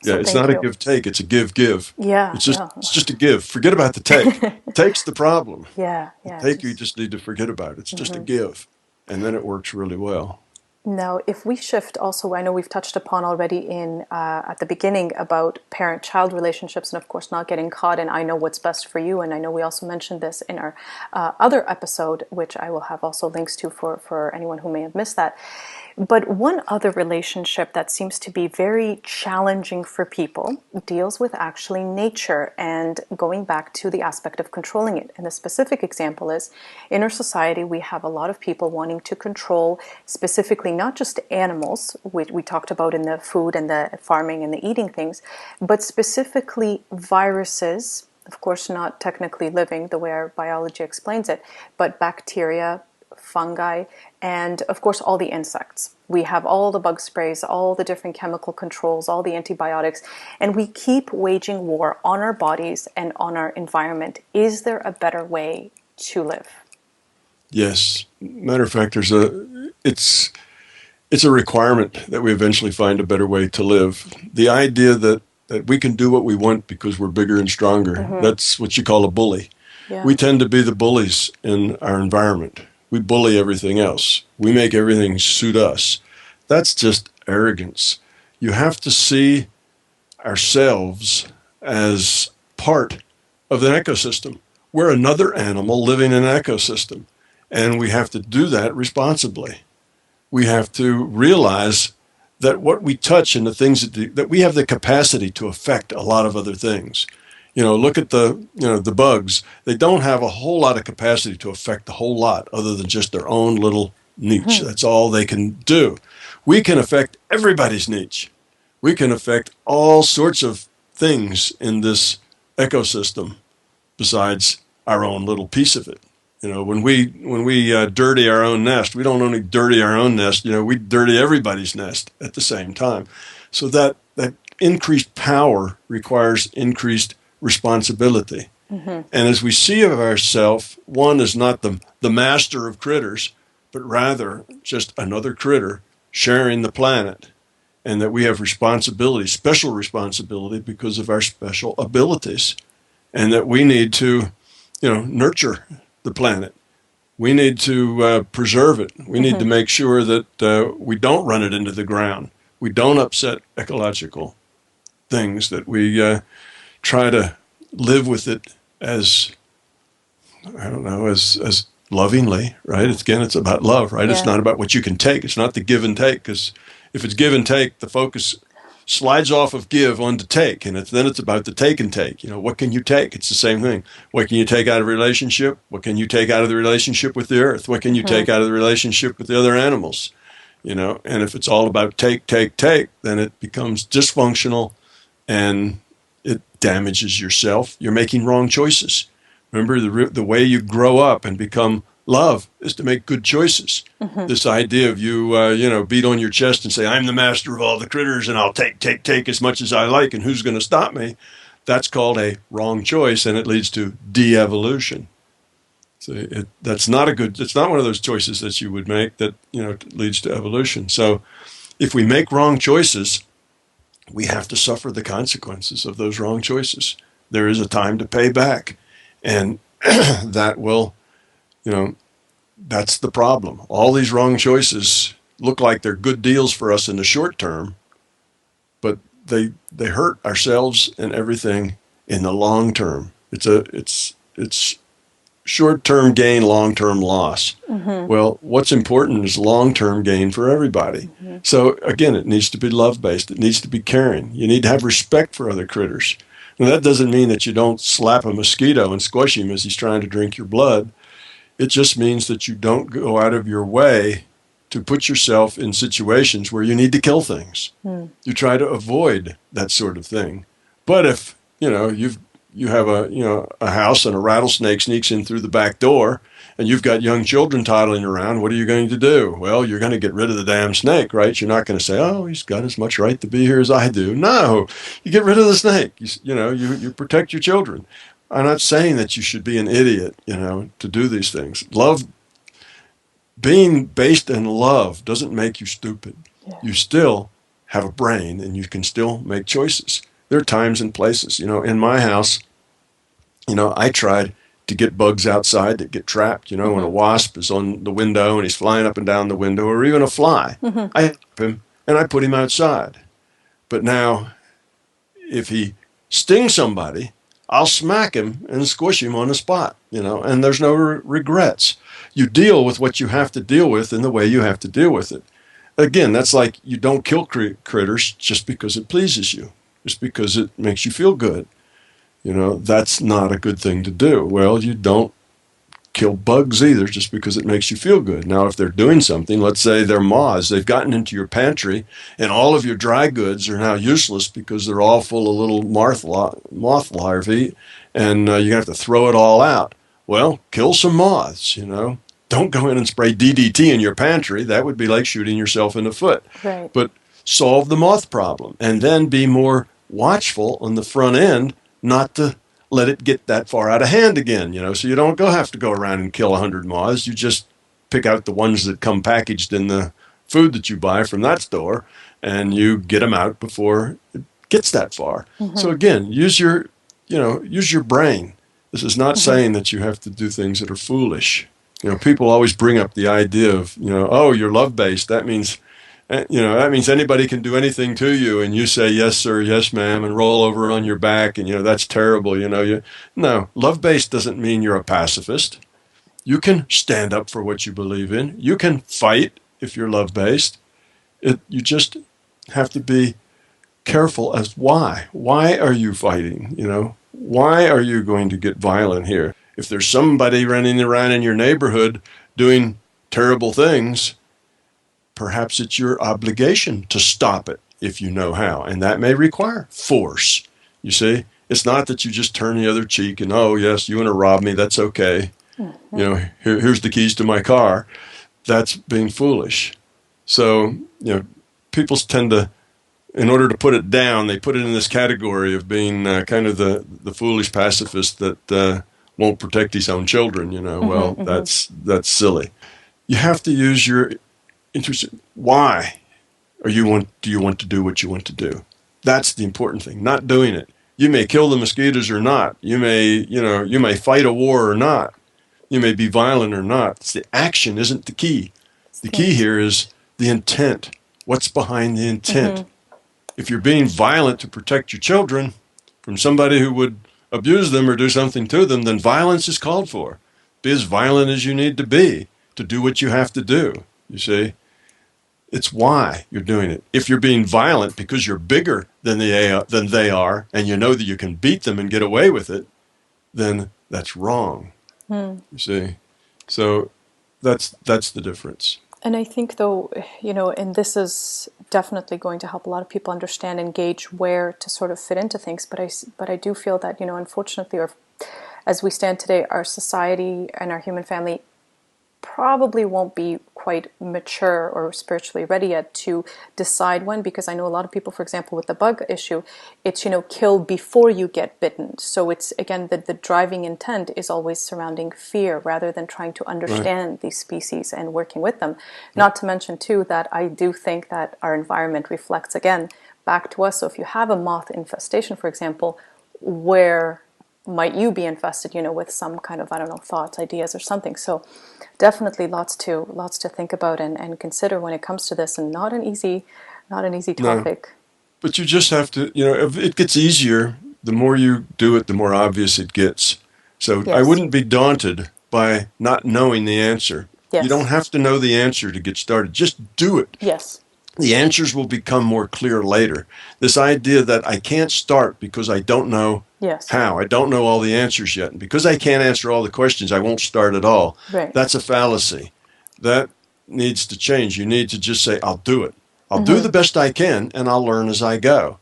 Yeah, it's not a give-take, it's a give-give. Yeah. It's just a give. Forget about the take. Take's the problem. Yeah. The take you just need to forget about. It's just a give. And then it works really well. Now, if we shift also, I know we've touched upon already at the beginning about parent-child relationships and, of course, not getting caught in I know what's best for you. And I know we also mentioned this in our other episode, which I will have also links to for anyone who may have missed that. But one other relationship that seems to be very challenging for people deals with actually nature and going back to the aspect of controlling it. And the specific example is, in our society, we have a lot of people wanting to control specifically not just animals, which we talked about in the food and the farming and the eating things, but specifically viruses, of course not technically living the way our biology explains it, but bacteria, fungi, and of course all the insects. We have all the bug sprays, all the different chemical controls, all the antibiotics, and we keep waging war on our bodies and on our environment. Is there a better way to live? Yes. Matter of fact, it's a requirement that we eventually find a better way to live. The idea that we can do what we want because we're bigger and stronger, that's what you call a bully. Yeah. We tend to be the bullies in our environment. We bully everything else. We make everything suit us. That's just arrogance. You have to see ourselves as part of the ecosystem. We're another animal living in an ecosystem, and we have to do that responsibly. We have to realize that what we touch and the things that we have the capacity to affect a lot of other things. Look at the bugs. They don't have a whole lot of capacity to affect a whole lot other than just their own little niche. That's all they can do. We can affect everybody's niche. We can affect all sorts of things in this ecosystem besides our own little piece of it. When we dirty our own nest, we don't only dirty our own nest, we dirty everybody's nest at the same time. So that increased power requires increased responsibility. And as we see of ourselves, one is not the master of critters, but rather just another critter sharing the planet, and that we have responsibility, special responsibility, because of our special abilities, and that we need to, nurture the planet. We need to preserve it. We need to make sure that we don't run it into the ground. We don't upset ecological things, that we try to live with it as lovingly, right? It's about love, right? Yeah. It's not about what you can take. It's not the give and take, because if it's give and take, the focus slides off of give onto take, and then it's about the take and take. What can you take? It's the same thing. What can you take out of a relationship? What can you take out of the relationship with the earth? What can you take out of the relationship with the other animals? And if it's all about take, then it becomes dysfunctional and it damages yourself. You're making wrong choices. Remember, the way you grow up and become love is to make good choices. This idea of you, beat on your chest and say, I'm the master of all the critters and I'll take as much as I like and who's going to stop me? That's called a wrong choice and it leads to de-evolution. So that's not it's not one of those choices that you would make that, leads to evolution. So if we make wrong choices, we have to suffer the consequences of those wrong choices. There is a time to pay back. And that will, that's the problem. All these wrong choices look like they're good deals for us in the short term, but they hurt ourselves and everything in the long term. It's short-term gain, long-term loss. Well, what's important is long-term gain for everybody. So again, it needs to be love-based. It needs to be caring. You need to have respect for other critters. And that doesn't mean that you don't slap a mosquito and squish him as he's trying to drink your blood. It just means that you don't go out of your way to put yourself in situations where you need to kill things. You try to avoid that sort of thing. But if, you have a house and a rattlesnake sneaks in through the back door and you've got young children toddling around, what are you going to do? Well, you're going to get rid of the damn snake, right? You're not going to say, oh, he's got as much right to be here as I do. No, you get rid of the snake. You protect your children. I'm not saying that you should be an idiot, to do these things. Being based in love doesn't make you stupid. Yeah. You still have a brain and you can still make choices. There are times and places, in my house, I tried to get bugs outside that get trapped, when a wasp is on the window and he's flying up and down the window, or even a fly. I help him and I put him outside. But now, if he stings somebody, I'll smack him and squish him on the spot, and there's no regrets. You deal with what you have to deal with in the way you have to deal with it. Again, that's like you don't kill critters just because it pleases you. Just because it makes you feel good. That's not a good thing to do. Well, you don't kill bugs either just because it makes you feel good. Now, if they're doing something, let's say they're moths, they've gotten into your pantry and all of your dry goods are now useless because they're all full of little moth larvae and you have to throw it all out. Well, kill some moths, Don't go in and spray DDT in your pantry. That would be like shooting yourself in the foot. Right. But solve the moth problem and then be more watchful on the front end not to let it get that far out of hand again, so you don't have to go around and kill 100 moths. You just pick out the ones that come packaged in the food that you buy from that store and you get them out before it gets that far. So again, use your brain. This is not saying that you have to do things that are foolish. People always bring up the idea of, oh, you're love-based. That means anybody can do anything to you, and you say, yes, sir, yes, ma'am, and roll over on your back, and, that's terrible, No, love-based doesn't mean you're a pacifist. You can stand up for what you believe in. You can fight if you're love-based. You just have to be careful as why. Why are you fighting, Why are you going to get violent here? If there's somebody running around in your neighborhood doing terrible things, perhaps it's your obligation to stop it if you know how, and that may require force. You see, it's not that you just turn the other cheek and, oh, yes, you want to rob me, that's okay. Here's the keys to my car. That's being foolish. So, people tend to, in order to put it down, they put it in this category of being kind of the foolish pacifist that won't protect his own children, Well, that's silly. You have to use your interested. Why do you want to do what you want to do? That's the important thing, not doing it. You may kill the mosquitoes or not. You may fight a war or not. You may be violent or not. It's the action isn't the key. The key here is the intent. What's behind the intent? If you're being violent to protect your children from somebody who would abuse them or do something to them, then violence is called for. Be as violent as you need to be to do what you have to do. You see? It's why you're doing it. If you're being violent because you're bigger than they are, and you know that you can beat them and get away with it, then that's wrong. You see? So that's the difference. And I think, though, and this is definitely going to help a lot of people understand and gauge where to sort of fit into things. But I do feel that, unfortunately, or as we stand today, our society and our human family probably won't be quite mature or spiritually ready yet to decide when, because I know a lot of people, for example, with the bug issue, it's, kill before you get bitten. So it's, again, the driving intent is always surrounding fear rather than trying to understand these species and working with them. Not to mention, too, that I do think that our environment reflects, again, back to us. So if you have a moth infestation, for example, where might you be infested, with some kind of, I don't know, thoughts, ideas, or something. So definitely lots to think about and consider when it comes to this, and not an easy topic. No, but you just have to, if it gets easier, the more you do it, the more obvious it gets. So I Yes. wouldn't be daunted by not knowing the answer. Yes. You don't have to know the answer to get started. Just do it. Yes. The answers will become more clear later. This idea that I can't start because I don't know Yes. how. I don't know all the answers yet. And because I can't answer all the questions, I won't start at all. Right. That's a fallacy. That needs to change. You need to just say, I'll do it. I'll do the best I can, and I'll learn as I go.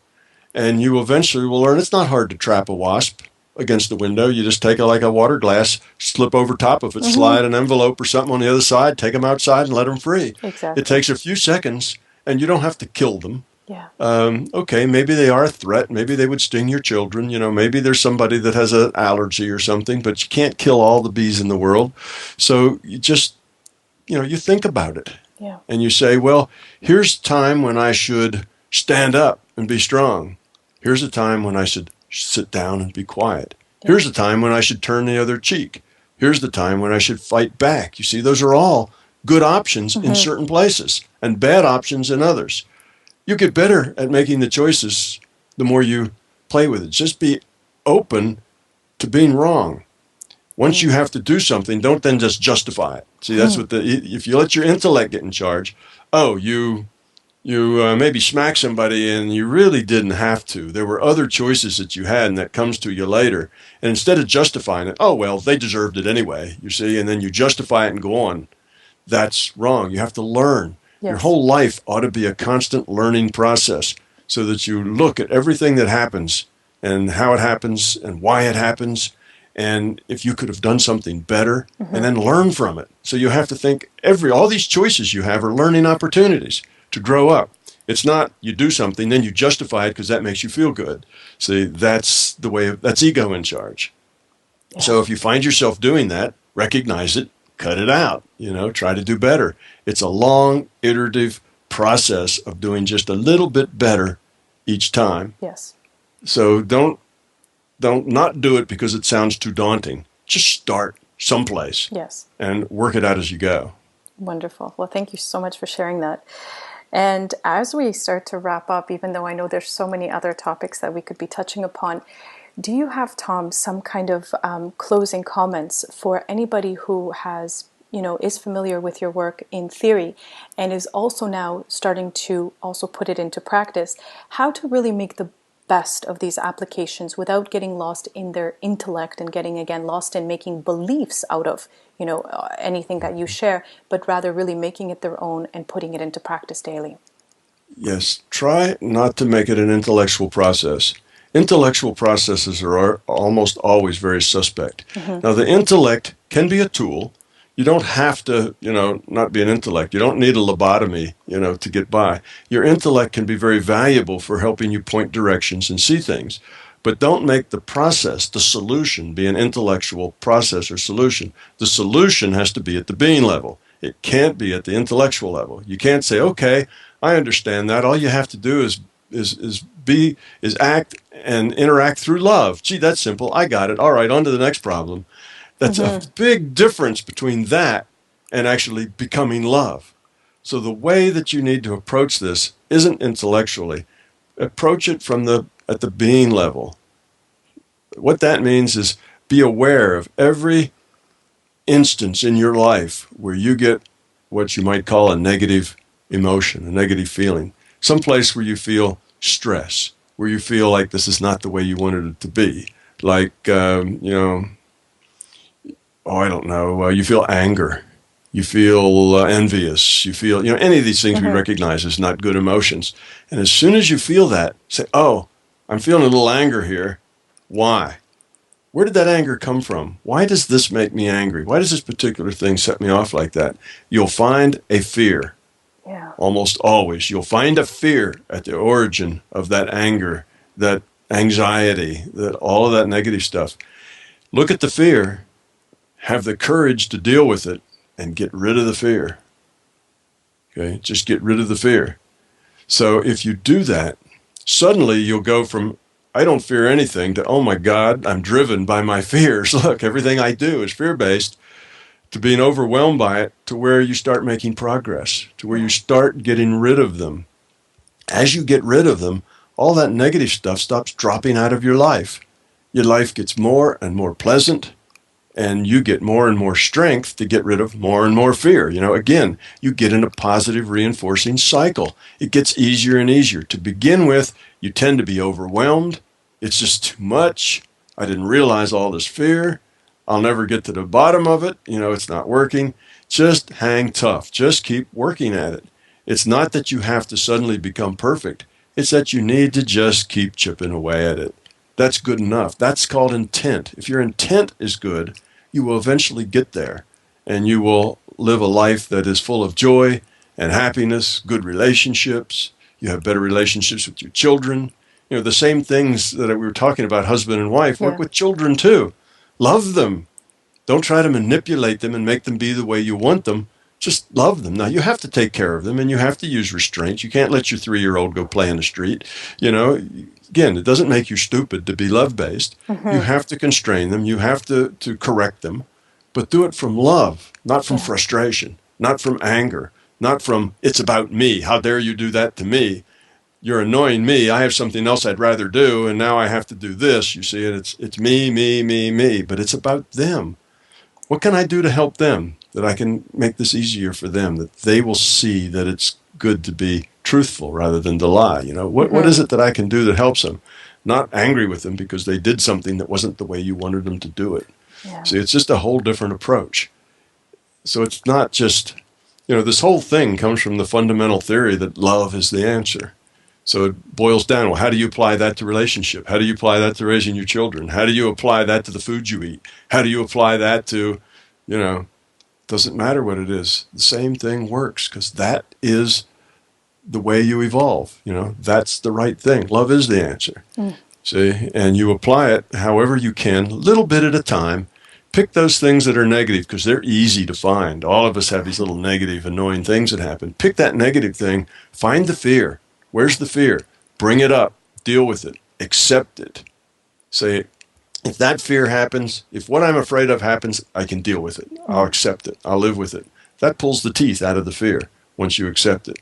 And you eventually will learn. It's not hard to trap a wasp against the window. You just take it like a water glass, slip over top of it, slide an envelope or something on the other side, take them outside and let them free. Exactly. It takes a few seconds, and you don't have to kill them. Yeah. Okay, maybe they are a threat. Maybe they would sting your children. Maybe there's somebody that has an allergy or something, but you can't kill all the bees in the world. So you just, you think about it. Yeah. And you say, well, here's a time when I should stand up and be strong. Here's a time when I should sit down and be quiet. Yeah. Here's a time when I should turn the other cheek. Here's the time when I should fight back. You see, those are all good options in certain places and bad options in others. You get better at making the choices the more you play with it. Just be open to being wrong. Once you have to do something, don't then just justify it. See, that's what if you let your intellect get in charge, you maybe smack somebody and you really didn't have to. There were other choices that you had, and that comes to you later. And instead of justifying it, they deserved it anyway, you see, and then you justify it and go on. That's wrong. You have to learn. Yes. Your whole life ought to be a constant learning process so that you look at everything that happens and how it happens and why it happens, and if you could have done something better, and then learn from it. So you have to think all these choices you have are learning opportunities to grow up. It's not you do something, then you justify it because that makes you feel good. See, that's ego in charge. Yeah. So if you find yourself doing that, recognize it, cut it out, try to do better. It's a long, iterative process of doing just a little bit better each time. Yes. So don't not do it because it sounds too daunting. Just start someplace. Yes. And work it out as you go. Wonderful. Well, thank you so much for sharing that. And as we start to wrap up, even though I know there's so many other topics that we could be touching upon, do you have, Tom, some kind of closing comments for anybody who has, is familiar with your work in theory and is also now starting to also put it into practice, how to really make the best of these applications without getting lost in their intellect and getting, again, lost in making beliefs out of, anything that you share, but rather really making it their own and putting it into practice daily? Yes, try not to make it an intellectual process. Intellectual processes are almost always very suspect. Now, the intellect can be a tool. You don't have to, not be an intellect. You don't need a lobotomy, to get by. Your intellect can be very valuable for helping you point directions and see things. But don't make the process, the solution, be an intellectual process or solution. The solution has to be at the being level. It can't be at the intellectual level. You can't say, okay, I understand that. All you have to do is act and interact through love. Gee, that's simple. I got it. All right, on to the next problem. That's a big difference between that and actually becoming love. So the way that you need to approach this isn't intellectually. Approach it at the being level. What that means is be aware of every instance in your life where you get what you might call a negative emotion, a negative feeling. Someplace where you feel stress, where you feel like this is not the way you wanted it to be. Like, I don't know, you feel anger. You feel envious. You feel, any of these things we recognize as not good emotions. And as soon as you feel that, say, oh, I'm feeling a little anger here. Why? Where did that anger come from? Why does this make me angry? Why does this particular thing set me off like that? You'll find a fear. Yeah. Almost always. You'll find a fear at the origin of that anger, that anxiety, that all of that negative stuff. Look at the fear, have the courage to deal with it, and get rid of the fear. Okay? Just get rid of the fear. So if you do that, suddenly you'll go from, I don't fear anything, to, oh my God, I'm driven by my fears. Look, everything I do is fear-based, to being overwhelmed by it, to where you start making progress, to where you start getting rid of them. As you get rid of them, all that negative stuff stops dropping out of your life. Your life gets more and more pleasant, and you get more and more strength to get rid of more and more fear. Again, you get in a positive reinforcing cycle. It gets easier and easier. To begin with, you tend to be overwhelmed. It's just too much. I didn't realize all this fear. I'll never get to the bottom of it. It's not working. Just hang tough. Just keep working at it. It's not that you have to suddenly become perfect. It's that you need to just keep chipping away at it. That's good enough. That's called intent. If your intent is good, you will eventually get there, and you will live a life that is full of joy and happiness, good relationships. You have better relationships with your children. The same things that we were talking about, husband and wife, work with children too. Love them. Don't try to manipulate them and make them be the way you want them. Just love them. Now, you have to take care of them, and you have to use restraint. You can't let your 3-year-old go play in the street. Again, it doesn't make you stupid to be love-based. You have to constrain them. You have to correct them. But do it from love, not from frustration, not from anger, not from, it's about me. How dare you do that to me? You're annoying me. I have something else I'd rather do, and now I have to do this. You see, it's me, me, me, me. But it's about them. What can I do to help them, that I can make this easier for them, that they will see that it's good to be truthful rather than to lie? What is it that I can do that helps them? Not angry with them because they did something that wasn't the way you wanted them to do it. Yeah. See, it's just a whole different approach. So it's not just, this whole thing comes from the fundamental theory that love is the answer. So it boils down, well, how do you apply that to relationship? How do you apply that to raising your children? How do you apply that to the food you eat? How do you apply that to, doesn't matter what it is. The same thing works, because that is the way you evolve. That's the right thing. Love is the answer. See, and you apply it however you can, a little bit at a time. Pick those things that are negative, because they're easy to find. All of us have these little negative, annoying things that happen. Pick that negative thing. Find the fear. Where's the fear? Bring it up. Deal with it. Accept it. Say, if that fear happens, if what I'm afraid of happens, I can deal with it. I'll accept it. I'll live with it. That pulls the teeth out of the fear once you accept it.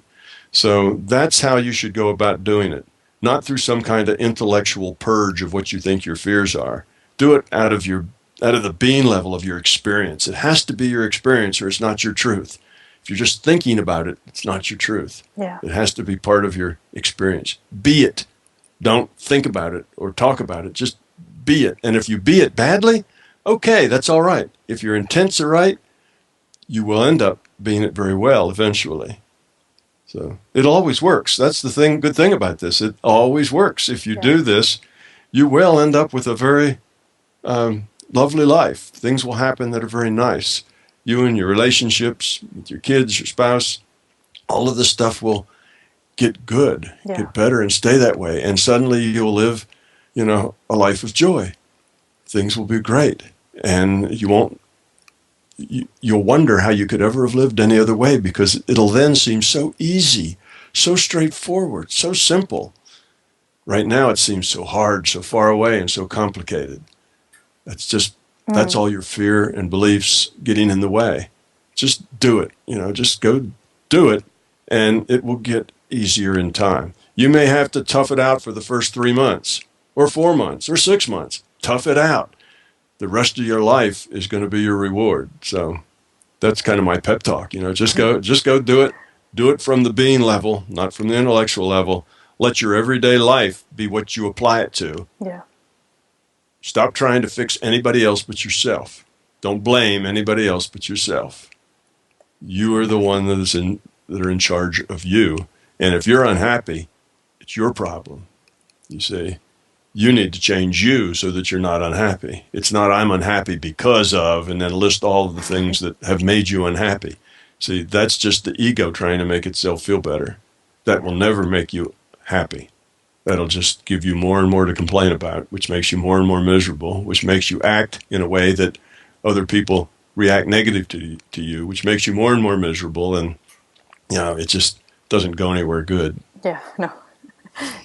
So that's how you should go about doing it. Not through some kind of intellectual purge of what you think your fears are. Do it out of the being level of your experience. It has to be your experience, or it's not your truth. If you're just thinking about it, it's not your truth. Yeah. It has to be part of your experience. Be it. Don't think about it or talk about it. Just be it. And if you be it badly, okay, that's all right. If your intents are right, you will end up being it very well eventually. So it always works. That's the good thing about this. It always works. If you do this, you will end up with a very lovely life. Things will happen that are very nice. You and your relationships with your kids, your spouse, all of this stuff will get good, get better, and stay that way. And suddenly you'll live, a life of joy. Things will be great. And you'll wonder how you could ever have lived any other way, because it'll then seem so easy, so straightforward, so simple. Right now it seems so hard, so far away, and so complicated. That's all your fear and beliefs getting in the way. Just do it. Just go do it, and it will get easier in time. You may have to tough it out for the first 3 months, or 4 months, or 6 months. Tough it out. The rest of your life is going to be your reward. So that's kind of my pep talk. Just go do it. Do it from the being level, not from the intellectual level. Let your everyday life be what you apply it to. Yeah. Stop trying to fix anybody else but yourself. Don't blame anybody else but yourself. You are the one that are in charge of you. And if you're unhappy, it's your problem. You see, you need to change you so that you're not unhappy. It's not I'm unhappy because of, and then list all of the things that have made you unhappy. See, that's just the ego trying to make itself feel better. That will never make you happy. That'll just give you more and more to complain about, which makes you more and more miserable, which makes you act in a way that other people react negative to you, which makes you more and more miserable, and it just doesn't go anywhere good. Yeah, no,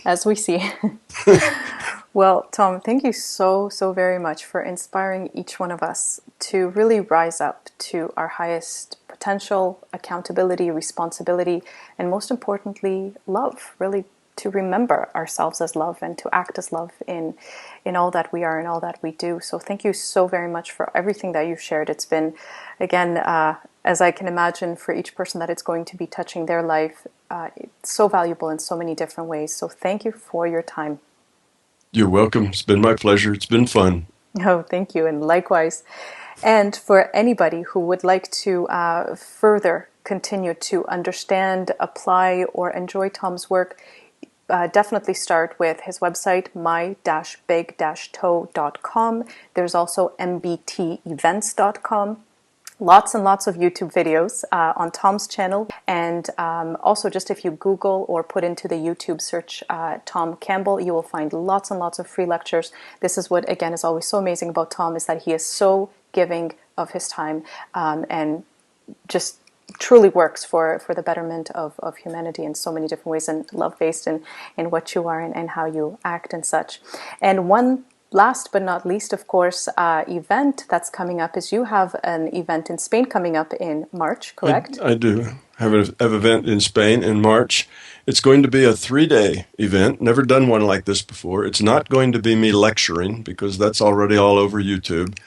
as we see. Well, Tom, thank you so very much for inspiring each one of us to really rise up to our highest potential, accountability, responsibility, and most importantly, love. Really to remember ourselves as love and to act as love in all that we are and all that we do. So thank you so very much for everything that you've shared. It's been, again, as I can imagine, for each person that it's going to be touching their life, it's so valuable in so many different ways. So thank you for your time. You're welcome. It's been my pleasure. It's been fun. Oh, thank you. And likewise. And for anybody who would like to further continue to understand, apply, or enjoy Tom's work, definitely start with his website, my-big-toe.com. There's also mbtevents.com. Lots and lots of YouTube videos on Tom's channel. And also just if you Google or put into the YouTube search Tom Campbell, you will find lots and lots of free lectures. This is what, again, is always so amazing about Tom, is that he is so giving of his time and just truly works for the betterment of humanity in so many different ways, and love-based in what you are and how you act and such. And one last but not least, of course, event that's coming up is you have an event in Spain coming up in March, correct? I do have an event in Spain in March. It's going to be a 3-day event. Never done one like this before. It's not going to be me lecturing, because that's already all over YouTube.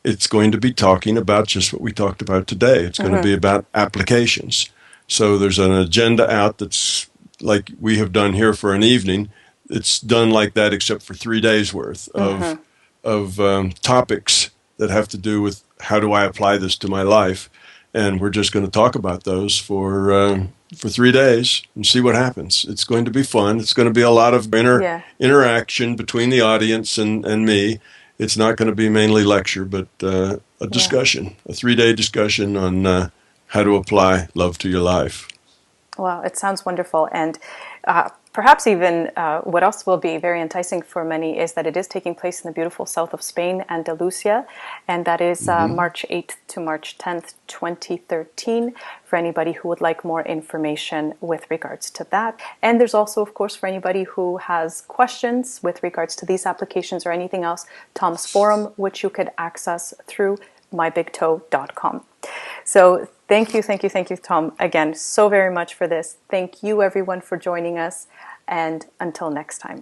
It's going to be talking about just what we talked about today. It's going to be about applications. So there's an agenda out that's like we have done here for an evening. It's done like that, except for 3 days worth of topics that have to do with how do I apply this to my life. And we're just going to talk about those for 3 days and see what happens. It's going to be fun. It's going to be a lot of interaction between the audience and me. It's not going to be mainly lecture, but a discussion, a 3-day discussion on how to apply love to your life. Well, it sounds wonderful. And perhaps even what else will be very enticing for many is that it is taking place in the beautiful south of Spain, Andalusia, and that is March 8th to March 10th, 2013, for anybody who would like more information with regards to that. And there's also, of course, for anybody who has questions with regards to these applications or anything else, Tom's forum, which you could access through mybigtoe.com. So thank you, Tom, again, so very much for this. Thank you, everyone, for joining us, and until next time.